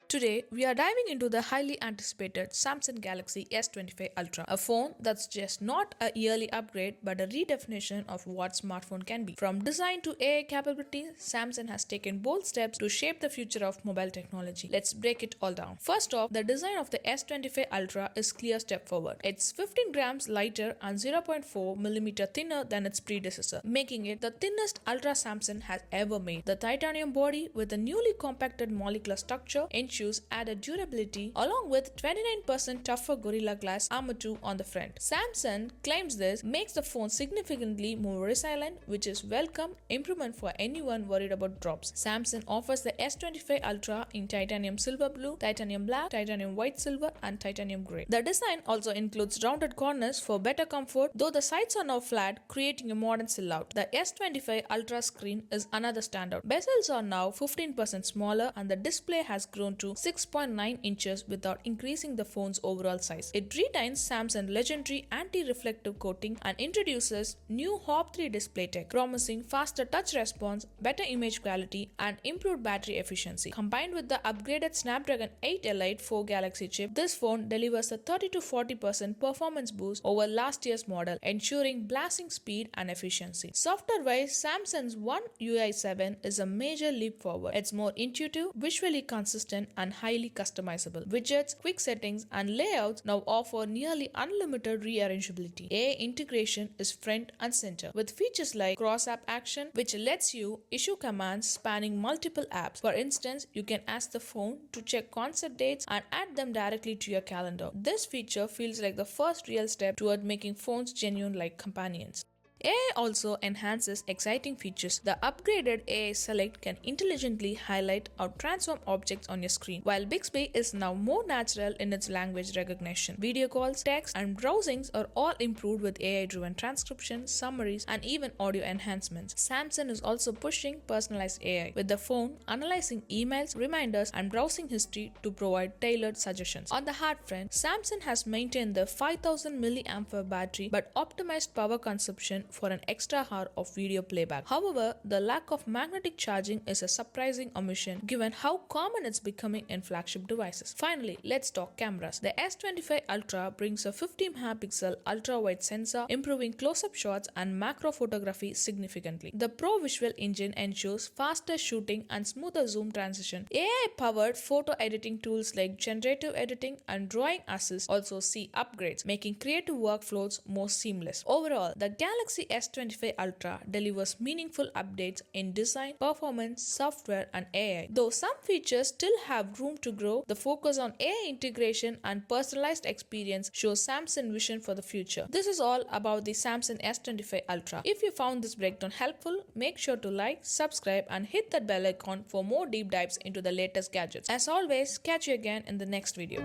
Today, we are diving into the highly anticipated Samsung Galaxy S25 Ultra, a phone that's just not a yearly upgrade but a redefinition of what smartphone can be. From design to AI capabilities, Samsung has taken bold steps to shape the future of mobile technology. Let's break it all down. First off, the design of the S25 Ultra is a clear step forward. It's 15 grams lighter and 0.4 mm thinner than its predecessor, making it the thinnest Ultra Samsung has ever made. The titanium body with a newly compacted molecular structure ensures added durability along with 29% tougher Gorilla Glass Armor 2 on the front. Samsung claims this makes the phone significantly more resilient, which is welcome improvement for anyone worried about drops. Samsung offers the S25 Ultra in titanium silver blue, titanium black, titanium white silver and titanium grey. The design also includes rounded corners for better comfort, though the sides are now flat, creating a modern silhouette. The S25 Ultra screen is another standout. Bezels are now 15% smaller and the display has grown to 6.9 inches without increasing the phone's overall size. It retains Samsung's legendary anti-reflective coating and introduces new Hop 3 display tech, promising faster touch response, better image quality, and improved battery efficiency. Combined with the upgraded Snapdragon 8 Elite 4 Galaxy chip, this phone delivers a 30 to 40% performance boost over last year's model, ensuring blasting speed and efficiency. Software-wise, Samsung's One UI 7 is a major leap forward. It's more intuitive, visually consistent, and highly customizable. Widgets, quick settings, and layouts now offer nearly unlimited rearrangeability. AI integration is front and center, with features like cross-app action, which lets you issue commands spanning multiple apps. For instance, you can ask the phone to check concert dates and add them directly to your calendar. This feature feels like the first real step toward making phones genuine-like companions. AI also enhances exciting features. The upgraded AI Select can intelligently highlight or transform objects on your screen, while Bixby is now more natural in its language recognition. Video calls, text, and browsings are all improved with AI-driven transcription, summaries, and even audio enhancements. Samsung is also pushing personalized AI, with the phone analyzing emails, reminders, and browsing history to provide tailored suggestions. On the hard front, Samsung has maintained the 5000 mAh battery but optimized power consumption for an extra hour of video playback. However, the lack of magnetic charging is a surprising omission given how common it's becoming in flagship devices. Finally, let's talk cameras. The S25 Ultra brings a 50 megapixel ultra-wide sensor, improving close-up shots and macro photography significantly. The Pro Visual Engine ensures faster shooting and smoother zoom transition. AI-powered photo editing tools like generative editing and drawing assist also see upgrades, making creative workflows more seamless. Overall, the Galaxy S25 Ultra delivers meaningful updates in design, performance, software, and AI. Though some features still have room to grow, the focus on AI integration and personalized experience shows Samsung's vision for the future. This is all about the Samsung S25 Ultra. If you found this breakdown helpful, make sure to like, subscribe, and hit that bell icon for more deep dives into the latest gadgets. As always, catch you again in the next video.